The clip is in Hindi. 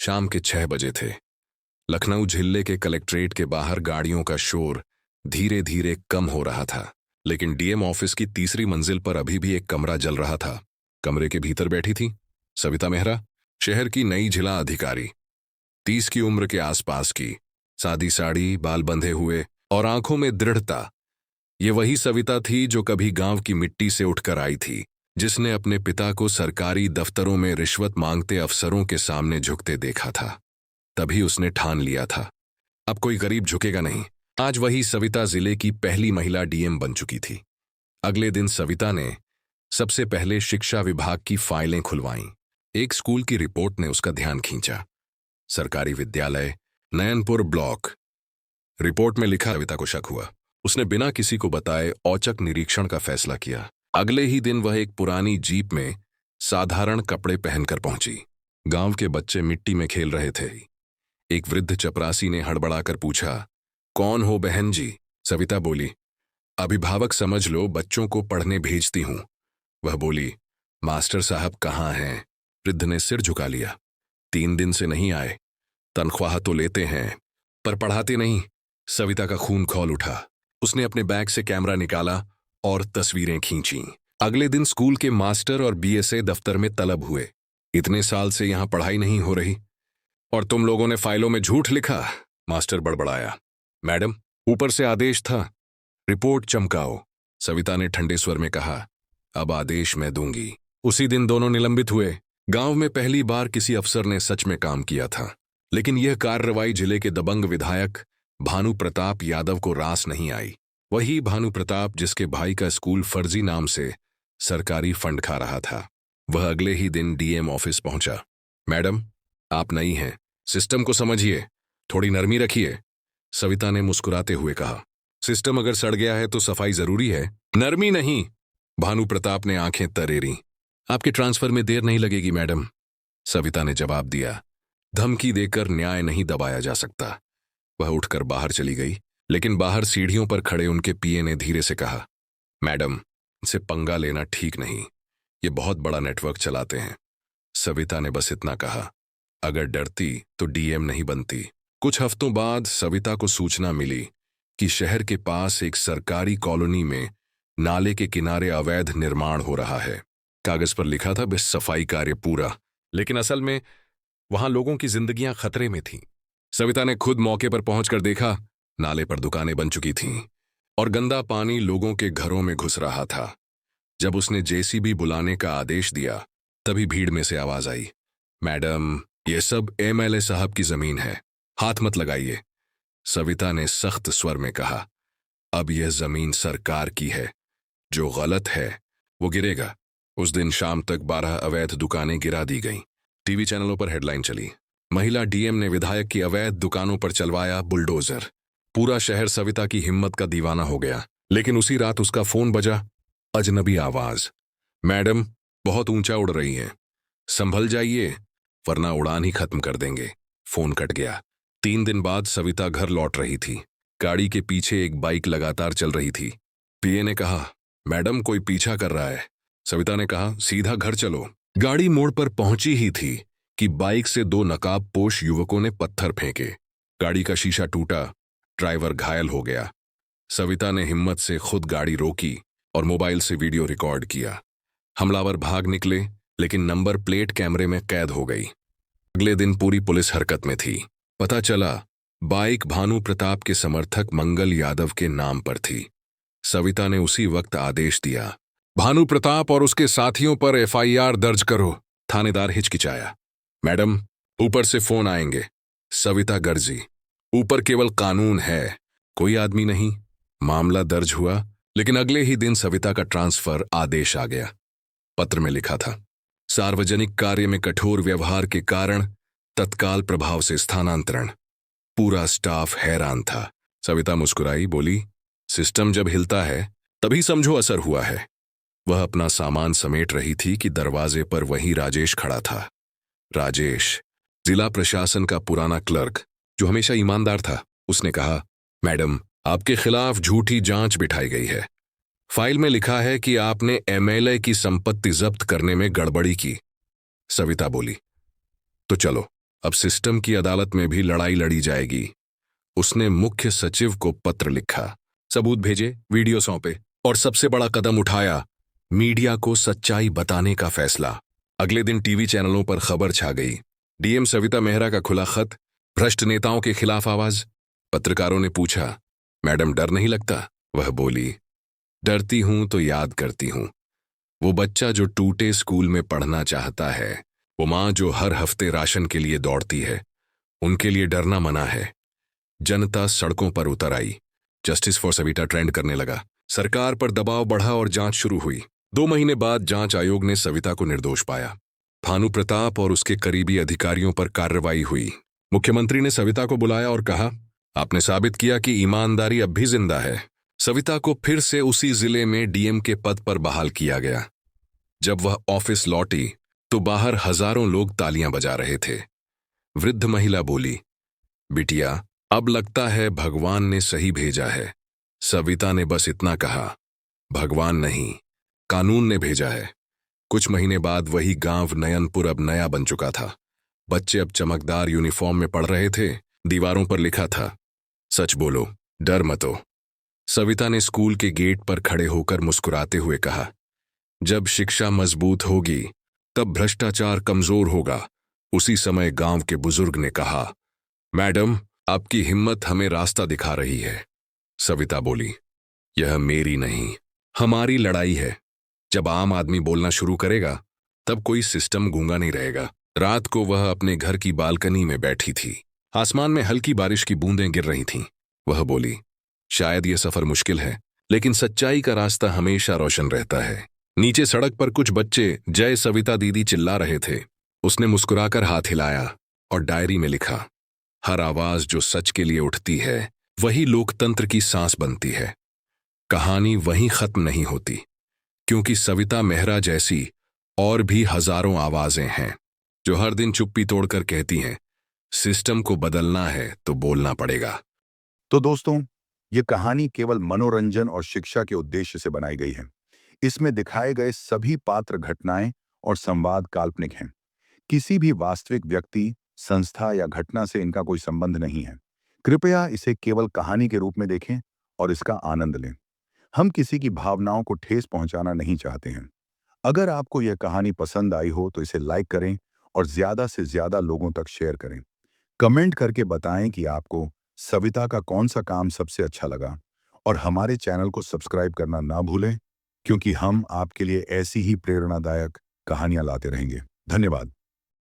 शाम के 6 बजे थे। लखनऊ जिले के कलेक्ट्रेट के बाहर गाड़ियों का शोर धीरे धीरे कम हो रहा था, लेकिन डीएम ऑफिस की तीसरी मंजिल पर अभी भी एक कमरा जल रहा था। कमरे के भीतर बैठी थी सविता मेहरा, शहर की नई जिला अधिकारी, 30 की उम्र के आसपास की, सादी साड़ी, बाल बंधे हुए और आंखों में दृढ़ता। ये वही सविता थी जो कभी गांव की मिट्टी से उठकर आई थी, जिसने अपने पिता को सरकारी दफ्तरों में रिश्वत मांगते अफसरों के सामने झुकते देखा था। तभी उसने ठान लिया था, अब कोई गरीब झुकेगा नहीं। आज वही सविता जिले की पहली महिला डीएम बन चुकी थी। अगले दिन सविता ने सबसे पहले शिक्षा विभाग की फाइलें खुलवाईं। एक स्कूल की रिपोर्ट ने उसका ध्यान खींचा। सरकारी विद्यालय, नयनपुर ब्लॉक। रिपोर्ट में लिखा, सविता को शक हुआ। उसने बिना किसी को बताए औचक निरीक्षण का फैसला किया। अगले ही दिन वह एक पुरानी जीप में साधारण कपड़े पहनकर पहुंची। गांव के बच्चे मिट्टी में खेल रहे थे। एक वृद्ध चपरासी ने हड़बड़ाकर पूछा, कौन हो बहन जी? सविता बोली, अभिभावक समझ लो, बच्चों को पढ़ने भेजती हूं। वह बोली, मास्टर साहब कहाँ हैं? वृद्ध ने सिर झुका लिया। 3 दिन से नहीं आए। तनख्वाह तो लेते हैं पर पढ़ाते नहीं। सविता का खून खौल उठा। उसने अपने बैग से कैमरा निकाला और तस्वीरें खींची। अगले दिन स्कूल के मास्टर और बीएसए दफ्तर में तलब हुए। इतने साल से यहां पढ़ाई नहीं हो रही और तुम लोगों ने फाइलों में झूठ लिखा। मास्टर बड़बड़ाया। मैडम, ऊपर से आदेश था, रिपोर्ट चमकाओ। सविता ने ठंडे स्वर में कहा, अब आदेश मैं दूंगी। उसी दिन दोनों निलंबित हुए। गांव में पहली बार किसी अफसर ने सच में काम किया था, लेकिन यह कार्रवाई जिले के दबंग विधायक भानु प्रताप यादव को रास नहीं आई। वही भानु प्रताप जिसके भाई का स्कूल फर्जी नाम से सरकारी फंड खा रहा था। वह अगले ही दिन डीएम ऑफिस पहुंचा। मैडम, आप नई हैं, सिस्टम को समझिए, थोड़ी नरमी रखिए। सविता ने मुस्कुराते हुए कहा, सिस्टम अगर सड़ गया है तो सफाई जरूरी है, नरमी नहीं। भानु प्रताप ने आंखें तरेरी। आपके ट्रांसफर में देर नहीं लगेगी मैडम, सविता ने जवाब दिया। धमकी देकर न्याय नहीं दबाया जा सकता। वह उठकर बाहर चली गई, लेकिन बाहर सीढ़ियों पर खड़े उनके पीए ने धीरे से कहा, मैडम, इनसे पंगा लेना ठीक नहीं, ये बहुत बड़ा नेटवर्क चलाते हैं। सविता ने बस इतना कहा, अगर डरती तो डीएम नहीं बनती। कुछ हफ्तों बाद सविता को सूचना मिली कि शहर के पास एक सरकारी कॉलोनी में नाले के किनारे अवैध निर्माण हो रहा है। कागज पर लिखा था बस सफाई कार्य पूरा, लेकिन असल में वहां लोगों की जिंदगियां खतरे में थीं। सविता ने खुद मौके पर पहुंचकर देखा, नाले पर दुकानें बन चुकी थीं और गंदा पानी लोगों के घरों में घुस रहा था। जब उसने जेसीबी बुलाने का आदेश दिया, तभी भीड़ में से आवाज आई, मैडम, ये सब एमएलए साहब की जमीन है, हाथ मत लगाइए। सविता ने सख्त स्वर में कहा, अब यह जमीन सरकार की है, जो गलत है वो गिरेगा। उस दिन शाम तक 12 अवैध दुकानें गिरा दी गईं। टीवी चैनलों पर हेडलाइन चली, महिला डीएम ने विधायक की अवैध दुकानों पर चलवाया बुलडोजर। पूरा शहर सविता की हिम्मत का दीवाना हो गया। लेकिन उसी रात उसका फोन बजा। अजनबी आवाज, मैडम, बहुत ऊंचा उड़ रही हैं, संभल जाइए वरना उड़ान ही खत्म कर देंगे। फोन कट गया। 3 दिन बाद सविता घर लौट रही थी। गाड़ी के पीछे एक बाइक लगातार चल रही थी। पीए ने कहा, मैडम, कोई पीछा कर रहा है। सविता ने कहा, सीधा घर चलो। गाड़ी मोड़ पर पहुंची ही थी कि बाइक से 2 नकाबपोश युवकों ने पत्थर फेंके। गाड़ी का शीशा टूटा, ड्राइवर घायल हो गया। सविता ने हिम्मत से खुद गाड़ी रोकी और मोबाइल से वीडियो रिकॉर्ड किया। हमलावर भाग निकले, लेकिन नंबर प्लेट कैमरे में कैद हो गई। अगले दिन पूरी पुलिस हरकत में थी। पता चला बाइक भानु प्रताप के समर्थक मंगल यादव के नाम पर थी। सविता ने उसी वक्त आदेश दिया, भानु प्रताप और उसके साथियों पर एफआईआर दर्ज करो। थानेदार हिचकिचाया, मैडम, ऊपर से फोन आएंगे। सविता गर्जी, ऊपर केवल कानून है, कोई आदमी नहीं। मामला दर्ज हुआ, लेकिन अगले ही दिन सविता का ट्रांसफर आदेश आ गया। पत्र में लिखा था, सार्वजनिक कार्य में कठोर व्यवहार के कारण तत्काल प्रभाव से स्थानांतरण। पूरा स्टाफ हैरान था। सविता मुस्कुराई, बोली, सिस्टम जब हिलता है तभी समझो असर हुआ है। वह अपना सामान समेट रही थी कि दरवाजे पर वही राजेश खड़ा था। राजेश, जिला प्रशासन का पुराना क्लर्क, जो हमेशा ईमानदार था। उसने कहा, मैडम, आपके खिलाफ झूठी जांच बिठाई गई है। फाइल में लिखा है कि आपने एमएलए की संपत्ति जब्त करने में गड़बड़ी की। सविता बोली, तो चलो अब सिस्टम की अदालत में भी लड़ाई लड़ी जाएगी। उसने मुख्य सचिव को पत्र लिखा, सबूत भेजे, वीडियो सौंपे और सबसे बड़ा कदम उठाया, मीडिया को सच्चाई बताने का फैसला। अगले दिन टीवी चैनलों पर खबर छा गई, डीएम सविता मेहरा का खुला खत, भ्रष्ट नेताओं के खिलाफ आवाज। पत्रकारों ने पूछा, मैडम डर नहीं लगता? वह बोली, डरती हूं तो याद करती हूं। वो बच्चा जो टूटे स्कूल में पढ़ना चाहता है, वो मां जो हर हफ्ते राशन के लिए दौड़ती है, उनके लिए डरना मना है। जनता सड़कों पर उतर आई, जस्टिस फॉर सविता ट्रेंड करने लगा। सरकार पर दबाव बढ़ा और जांच शुरू हुई। 2 महीने बाद जांच आयोग ने सविता को निर्दोष पाया। भानु प्रताप और उसके करीबी अधिकारियों पर कार्रवाई हुई। मुख्यमंत्री ने सविता को बुलाया और कहा, आपने साबित किया कि ईमानदारी अब भी जिंदा है। सविता को फिर से उसी जिले में डीएम के पद पर बहाल किया गया। जब वह ऑफिस लौटी तो बाहर हजारों लोग तालियां बजा रहे थे। वृद्ध महिला बोली, बिटिया, अब लगता है भगवान ने सही भेजा है। सविता ने बस इतना कहा, भगवान नहीं, कानून ने भेजा है। कुछ महीने बाद वही गांव नयनपुर अब नया बन चुका था। बच्चे अब चमकदार यूनिफॉर्म में पढ़ रहे थे। दीवारों पर लिखा था, सच बोलो, डर मतो। सविता ने स्कूल के गेट पर खड़े होकर मुस्कुराते हुए कहा, जब शिक्षा मजबूत होगी तब भ्रष्टाचार कमजोर होगा। उसी समय गांव के बुजुर्ग ने कहा, मैडम, आपकी हिम्मत हमें रास्ता दिखा रही है। सविता बोली, यह मेरी नहीं, हमारी लड़ाई है। जब आम आदमी बोलना शुरू करेगा तब कोई सिस्टम गूंगा नहीं रहेगा। रात को वह अपने घर की बालकनी में बैठी थी। आसमान में हल्की बारिश की बूंदें गिर रही थीं। वह बोली, शायद यह सफर मुश्किल है, लेकिन सच्चाई का रास्ता हमेशा रोशन रहता है। नीचे सड़क पर कुछ बच्चे जय सविता दीदी चिल्ला रहे थे। उसने मुस्कुराकर हाथ हिलाया और डायरी में लिखा, हर आवाज जो सच के लिए उठती है वही लोकतंत्र की सांस बनती है। कहानी वहीं खत्म नहीं होती, क्योंकि सविता मेहरा जैसी और भी हजारों आवाजें हैं जो हर दिन चुप्पी तोड़कर कहती हैं, सिस्टम को बदलना है तो बोलना पड़ेगा। तो दोस्तों, ये कहानी केवल मनोरंजन और शिक्षा के उद्देश्य से बनाई गई है। इसमें दिखाए गए सभी पात्र, घटनाएं और संवाद काल्पनिक हैं। किसी भी वास्तविक व्यक्ति, संस्था या घटना से इनका कोई संबंध नहीं है। कृपया इसे केवल कहानी के रूप में देखें और इसका आनंद लें। हम किसी की भावनाओं को ठेस पहुंचाना नहीं चाहते हैं। अगर आपको यह कहानी पसंद आई हो तो इसे लाइक करें और ज्यादा से ज्यादा लोगों तक शेयर करें। कमेंट करके बताएं कि आपको सविता का कौन सा काम सबसे अच्छा लगा, और हमारे चैनल को सब्सक्राइब करना ना भूलें, क्योंकि हम आपके लिए ऐसी ही प्रेरणादायक कहानियां लाते रहेंगे। धन्यवाद।